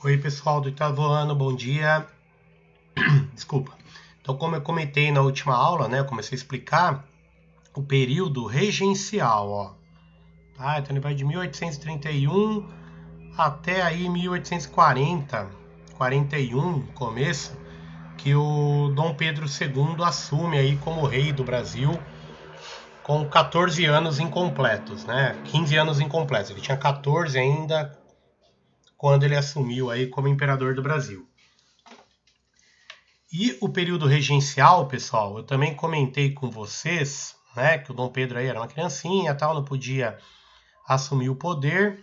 Oi, pessoal do Itavuano, bom dia. Desculpa. Então, como eu comentei na última aula, né, eu comecei a explicar o período regencial, ó. Tá? Então ele vai de 1831 até aí 1840, 41, começo, que o Dom Pedro II assume aí como rei do Brasil com 14 anos incompletos, né? 15 anos incompletos. Ele tinha 14 ainda quando ele assumiu aí como imperador do Brasil. E o período regencial, pessoal, eu também comentei com vocês, né, que o Dom Pedro aí era uma criancinha, tal, não podia assumir o poder.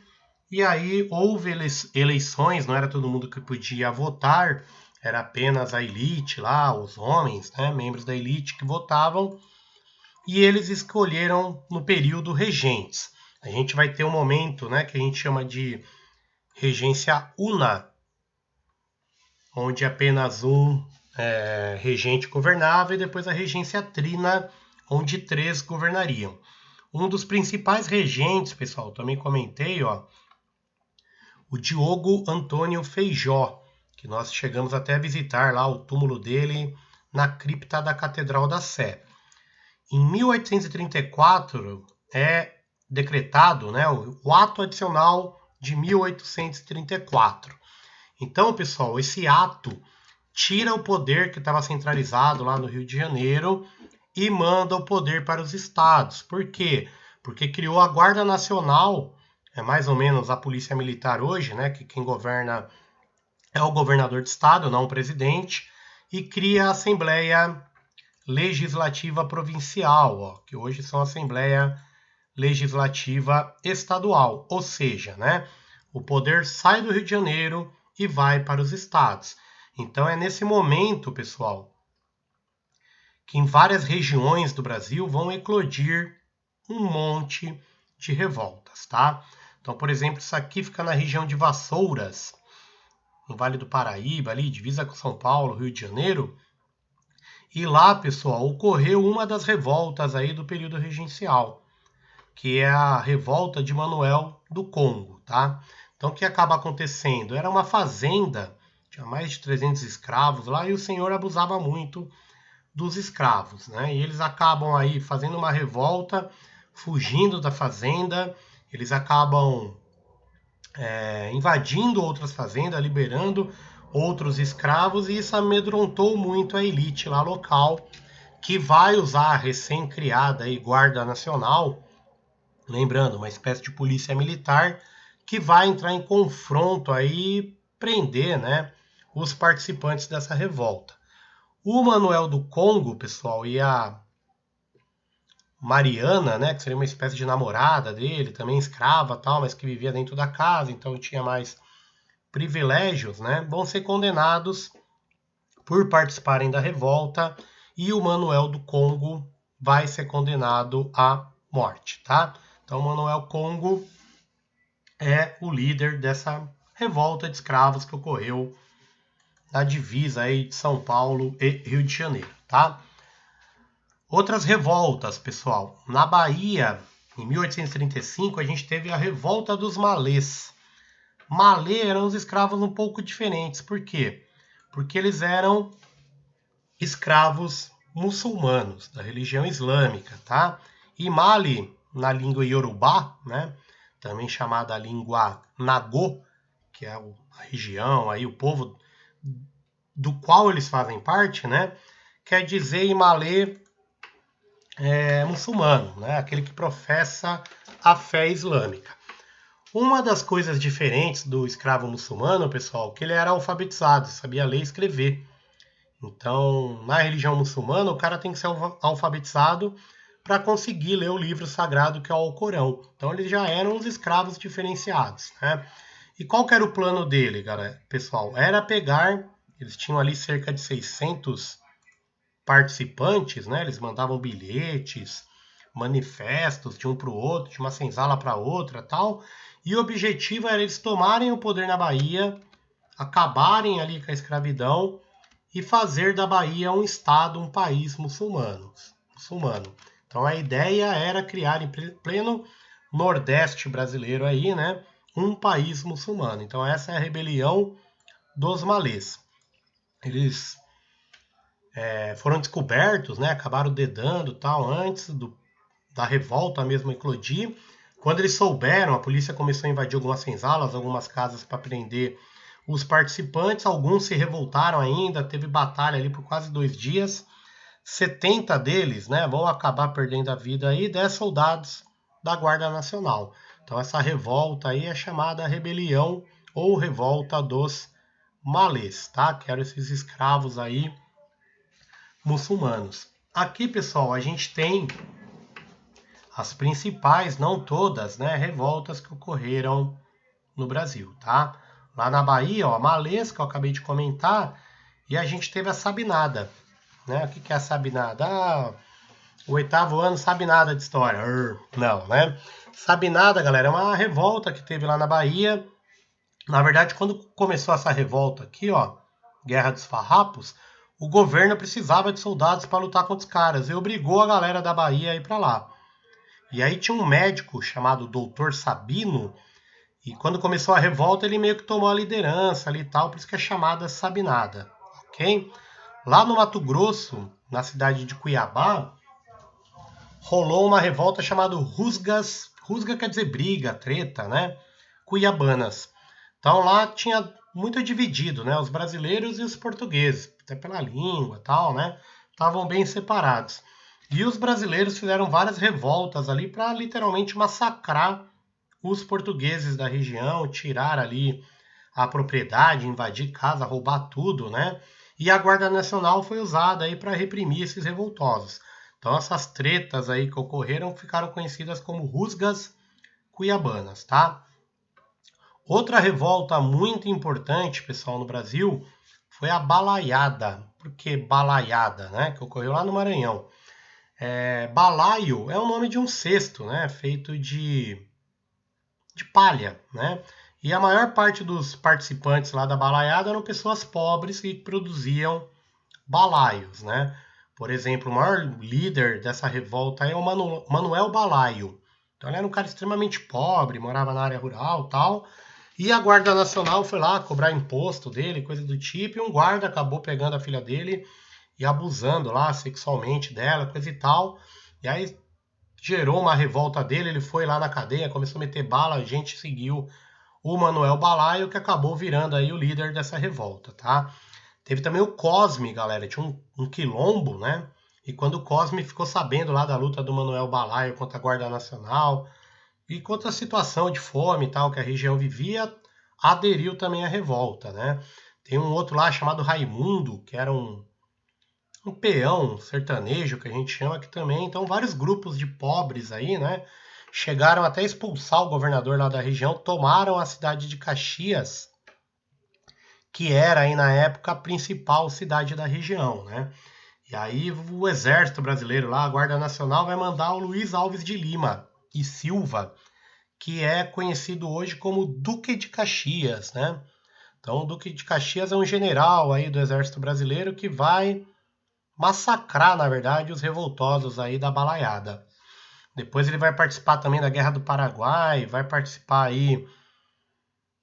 E aí houve eleições, não era todo mundo que podia votar, era apenas a elite lá, os homens, né, membros da elite que votavam, e eles escolheram no período regentes. A gente vai ter um momento, né, que a gente chama de regência una, onde apenas um regente governava, e depois a regência trina, onde 3 governariam. Um dos principais regentes, pessoal, também comentei, ó, o Diogo Antônio Feijó, que nós chegamos até a visitar lá o túmulo dele na cripta da Catedral da Sé. Em 1834 é decretado, né, o ato adicional de 1834. Então, pessoal, esse ato tira o poder que estava centralizado lá no Rio de Janeiro e manda o poder para os estados. Por quê? Porque criou a Guarda Nacional, é mais ou menos a polícia militar hoje, né? Que quem governa é o governador de estado, não o presidente, e cria a Assembleia Legislativa Provincial, ó, que hoje são a Assembleia Legislativa Estadual, ou seja, né? O poder sai do Rio de Janeiro e vai para os estados. Então é nesse momento, pessoal, que em várias regiões do Brasil vão eclodir um monte de revoltas, tá? Então, por exemplo, isso aqui fica na região de Vassouras, no Vale do Paraíba, ali, divisa com São Paulo, Rio de Janeiro. E lá, pessoal, ocorreu uma das revoltas aí do período regencial, que é a revolta de Manuel do Congo, tá? Então, o que acaba acontecendo? Era uma fazenda, tinha mais de 300 escravos lá, e o senhor abusava muito dos escravos, né? E eles acabam aí fazendo uma revolta, fugindo da fazenda, eles acabam invadindo outras fazendas, liberando outros escravos, e isso amedrontou muito a elite lá local, que vai usar a recém-criada Guarda Nacional, lembrando, uma espécie de polícia militar, que vai entrar em confronto aí, prender, né, os participantes dessa revolta. O Manuel do Congo, pessoal, e a Mariana, né, que seria uma espécie de namorada dele, também escrava tal, mas que vivia dentro da casa, então tinha mais privilégios, né, vão ser condenados por participarem da revolta, e o Manuel do Congo vai ser condenado à morte, tá? Então, Manuel Congo é o líder dessa revolta de escravos que ocorreu na divisa aí de São Paulo e Rio de Janeiro, tá? Outras revoltas, pessoal. Na Bahia, em 1835, a gente teve a Revolta dos Malês. Malê eram os escravos um pouco diferentes. Por quê? Porque eles eram escravos muçulmanos, da religião islâmica, tá? E Mali, na língua iorubá, né, também chamada língua Nagô, que é a região, aí, o povo do qual eles fazem parte, né, quer dizer em malê muçulmano, né, aquele que professa a fé islâmica. Uma das coisas diferentes do escravo muçulmano, pessoal, que ele era alfabetizado, sabia ler e escrever. Então, na religião muçulmana, o cara tem que ser alfabetizado para conseguir ler o livro sagrado que é o Alcorão. Então, eles já eram uns escravos diferenciados, né? E qual que era o plano dele, galera? Pessoal, era pegar, eles tinham ali cerca de 600 participantes, né? Eles mandavam bilhetes, manifestos de um para o outro, de uma senzala para outra, tal. E o objetivo era eles tomarem o poder na Bahia, acabarem ali com a escravidão e fazer da Bahia um estado, um país muçulmano. Então a ideia era criar em pleno Nordeste brasileiro aí, né, um país muçulmano. Então essa é a rebelião dos malês. Eles foram descobertos, né? Acabaram dedando tal antes da revolta mesmo eclodir. Quando eles souberam, a polícia começou a invadir algumas senzalas, algumas casas para prender os participantes. Alguns se revoltaram ainda, teve batalha ali por quase 2 dias. 70 deles, né, vão acabar perdendo a vida aí, 10 soldados da Guarda Nacional. Então essa revolta aí é chamada rebelião ou revolta dos malês, tá? Que eram esses escravos aí muçulmanos. Aqui, pessoal, a gente tem as principais, não todas, né, revoltas que ocorreram no Brasil, tá? Lá na Bahia, ó, a Malês, que eu acabei de comentar, e a gente teve a Sabinada, né? O que é a Sabinada? O 8º ano sabe nada de história. Não, né? Sabinada, galera, é uma revolta que teve lá na Bahia. Na verdade, quando começou essa revolta aqui, ó, Guerra dos Farrapos, o governo precisava de soldados para lutar contra os caras e obrigou a galera da Bahia a ir para lá. E aí tinha um médico chamado Doutor Sabino, e quando começou a revolta ele meio que tomou a liderança ali e tal, por isso que é chamada Sabinada, ok? Lá no Mato Grosso, na cidade de Cuiabá, rolou uma revolta chamada Rusgas. Rusga quer dizer briga, treta, né? Cuiabanas. Então lá tinha muito dividido, né? Os brasileiros e os portugueses, até pela língua e tal, né? Estavam bem separados. E os brasileiros fizeram várias revoltas ali para literalmente massacrar os portugueses da região, tirar ali a propriedade, invadir casa, roubar tudo, né? E a Guarda Nacional foi usada aí para reprimir esses revoltosos. Então essas tretas aí que ocorreram ficaram conhecidas como rusgas cuiabanas, tá? Outra revolta muito importante, pessoal, no Brasil, foi a balaiada. Por que balaiada, né? Que ocorreu lá no Maranhão. Balaio é o nome de um cesto, né? Feito de palha, né? E a maior parte dos participantes lá da balaiada eram pessoas pobres que produziam balaios, né? Por exemplo, o maior líder dessa revolta é o Manuel Balaio. Então ele era um cara extremamente pobre, morava na área rural e tal. E a Guarda Nacional foi lá cobrar imposto dele, coisa do tipo, e um guarda acabou pegando a filha dele e abusando lá sexualmente dela, coisa e tal. E aí gerou uma revolta dele, ele foi lá na cadeia, começou a meter bala, a gente seguiu o Manuel Balaio, que acabou virando aí o líder dessa revolta, tá? Teve também o Cosme, galera, tinha um quilombo, né? E quando o Cosme ficou sabendo lá da luta do Manuel Balaio contra a Guarda Nacional e contra a situação de fome e tal que a região vivia, aderiu também à revolta, né? Tem um outro lá chamado Raimundo, que era um peão sertanejo, que a gente chama aqui também. Então, vários grupos de pobres aí, né? Chegaram até a expulsar o governador lá da região, tomaram a cidade de Caxias, que era aí na época a principal cidade da região, né? E aí o exército brasileiro lá, a Guarda Nacional, vai mandar o Luiz Alves de Lima e Silva, que é conhecido hoje como Duque de Caxias, né? Então o Duque de Caxias é um general aí do exército brasileiro que vai massacrar, na verdade, os revoltosos aí da balaiada. Depois ele vai participar também da Guerra do Paraguai, vai participar aí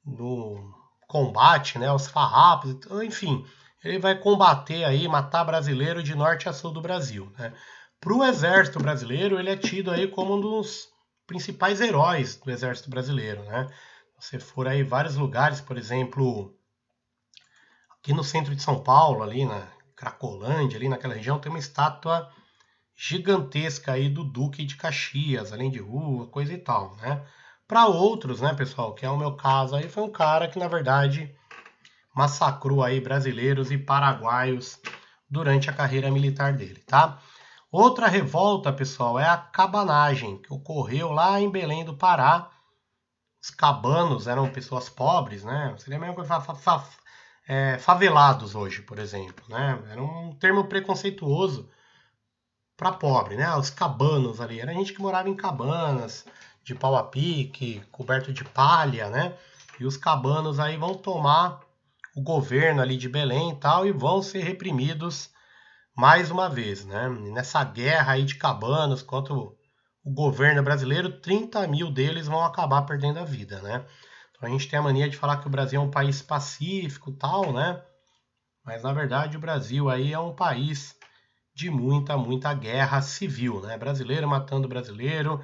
no combate, né, aos farrapos, enfim, ele vai combater aí, matar brasileiro de norte a sul do Brasil, né? Para o exército brasileiro, ele é tido aí como um dos principais heróis do exército brasileiro, né? Se você for aí vários lugares, por exemplo, aqui no centro de São Paulo, ali na Cracolândia, ali naquela região, tem uma estátua gigantesca aí do Duque de Caxias, além de rua, coisa e tal, né? Para outros, né, pessoal, que é o meu caso aí, foi um cara que, na verdade, massacrou aí brasileiros e paraguaios durante a carreira militar dele, tá? Outra revolta, pessoal, é a cabanagem, que ocorreu lá em Belém do Pará. Os cabanos eram pessoas pobres, né? Seria a mesma coisa, favelados hoje, por exemplo, né? Era um termo preconceituoso para pobre, né? Os cabanos ali, era gente que morava em cabanas, de pau a pique, coberto de palha, né? E os cabanos aí vão tomar o governo ali de Belém e tal e vão ser reprimidos mais uma vez, né? Nessa guerra aí de cabanos contra o governo brasileiro, 30 mil deles vão acabar perdendo a vida, né? Então a gente tem a mania de falar que o Brasil é um país pacífico, tal, né? Mas na verdade o Brasil aí é um país de muita guerra civil, né? Brasileiro matando brasileiro,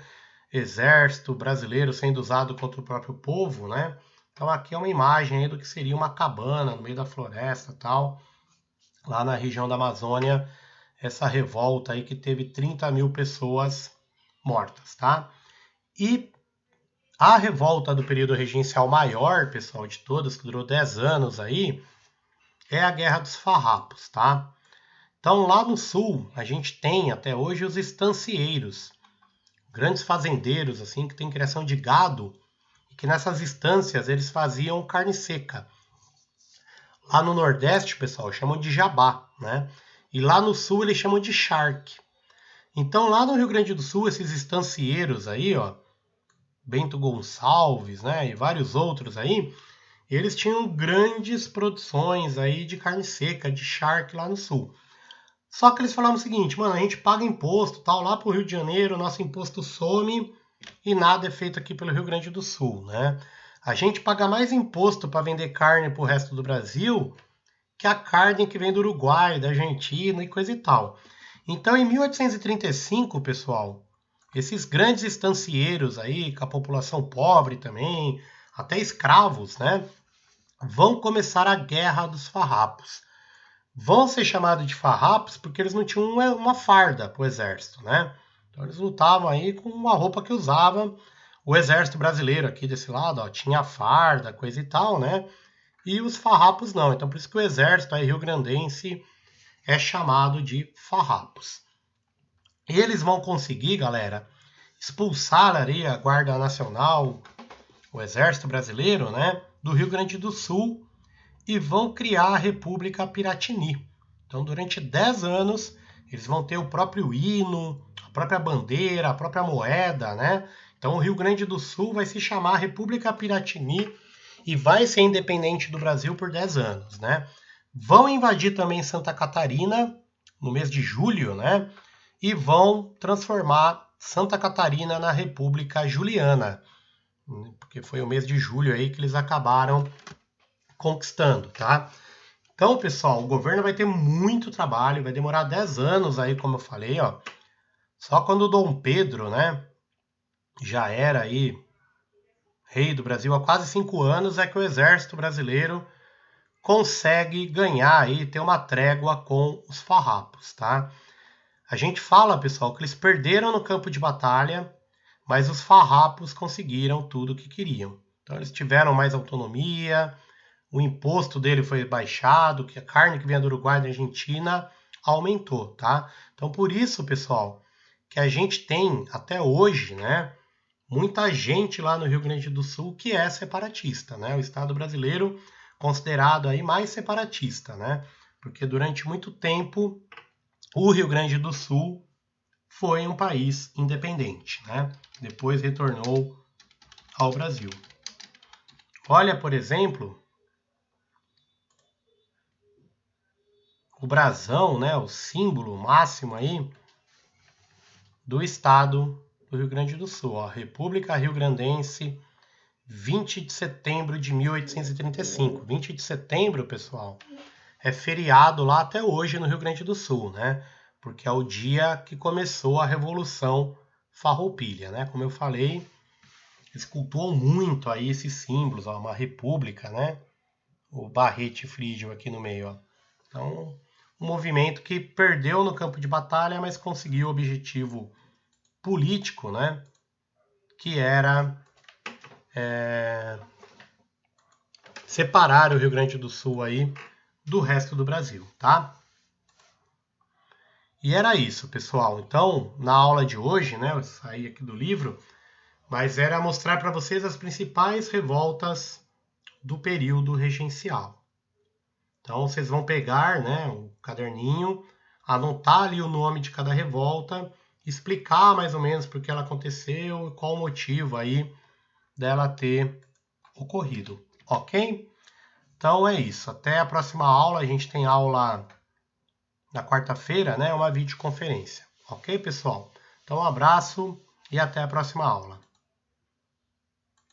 exército brasileiro sendo usado contra o próprio povo, né? Então aqui é uma imagem aí do que seria uma cabana no meio da floresta, tal, lá na região da Amazônia, essa revolta aí que teve 30 mil pessoas mortas, tá? E a revolta do período regencial maior, pessoal, de todas, que durou 10 anos aí, é a Guerra dos Farrapos, tá? Então, lá no sul, a gente tem até hoje os estancieiros, grandes fazendeiros, assim, que têm criação de gado, e que nessas estâncias eles faziam carne seca. Lá no Nordeste, pessoal, chamam de jabá, né? E lá no Sul eles chamam de charque. Então, lá no Rio Grande do Sul, esses estancieiros aí, ó, Bento Gonçalves, né, e vários outros aí, eles tinham grandes produções aí de carne seca, de charque lá no Sul. Só que eles falavam o seguinte, mano, a gente paga imposto, tal, lá pro Rio de Janeiro, nosso imposto some e nada é feito aqui pelo Rio Grande do Sul, né? A gente paga mais imposto para vender carne pro resto do Brasil que a carne que vem do Uruguai, da Argentina e coisa e tal. Então, em 1835, pessoal, esses grandes estancieiros aí, com a população pobre também, até escravos, né, vão começar a Guerra dos Farrapos. Vão ser chamados de farrapos porque eles não tinham uma farda para o exército, né? Então eles lutavam aí com uma roupa que usava o exército brasileiro aqui desse lado, ó, tinha farda, coisa e tal, né? E os farrapos não. Então por isso que o exército aí rio-grandense é chamado de farrapos. E eles vão conseguir, galera, expulsar ali a Guarda Nacional, o exército brasileiro, né, do Rio Grande do Sul e vão criar a República Piratini. Então, durante 10 anos, eles vão ter o próprio hino, a própria bandeira, a própria moeda, né? Então, o Rio Grande do Sul vai se chamar República Piratini e vai ser independente do Brasil por 10 anos, né? Vão invadir também Santa Catarina no mês de julho, né? E vão transformar Santa Catarina na República Juliana, porque foi o mês de julho aí que eles acabaram conquistando, tá? Então, pessoal, o governo vai ter muito trabalho, vai demorar 10 anos aí, como eu falei, ó. Só quando o Dom Pedro, né, já era aí rei do Brasil há quase 5 anos, é que o exército brasileiro consegue ganhar aí, ter uma trégua com os farrapos, tá? A gente fala, pessoal, que eles perderam no campo de batalha, mas os farrapos conseguiram tudo o que queriam. Então, eles tiveram mais autonomia, o imposto dele foi baixado, que a carne que vinha do Uruguai e da Argentina aumentou, tá? Então, por isso, pessoal, que a gente tem até hoje, né, muita gente lá no Rio Grande do Sul que é separatista, né? O Estado brasileiro considerado aí mais separatista, né? Porque durante muito tempo o Rio Grande do Sul foi um país independente, né? Depois retornou ao Brasil. Olha, por exemplo, o brasão, né, o símbolo máximo aí do estado do Rio Grande do Sul, ó, República Rio-Grandense, 20 de setembro de 1835. 20 de setembro, pessoal, é feriado lá até hoje no Rio Grande do Sul, né? Porque é o dia que começou a Revolução Farroupilha, né? Como eu falei, eles cultuam muito aí esses símbolos, ó, uma república, né? O barrete frígio aqui no meio, ó. Então, um movimento que perdeu no campo de batalha, mas conseguiu o objetivo político, né? Que era separar o Rio Grande do Sul aí do resto do Brasil, tá? E era isso, pessoal. Então, na aula de hoje, né, eu saí aqui do livro, mas era mostrar para vocês as principais revoltas do período regencial. Então, vocês vão pegar, né, o caderninho, anotar ali o nome de cada revolta, explicar mais ou menos por que ela aconteceu e qual o motivo aí dela ter ocorrido, ok? Então é isso. Até a próxima aula. A gente tem aula na quarta-feira, né? Uma videoconferência. Ok, pessoal? Então um abraço e até a próxima aula.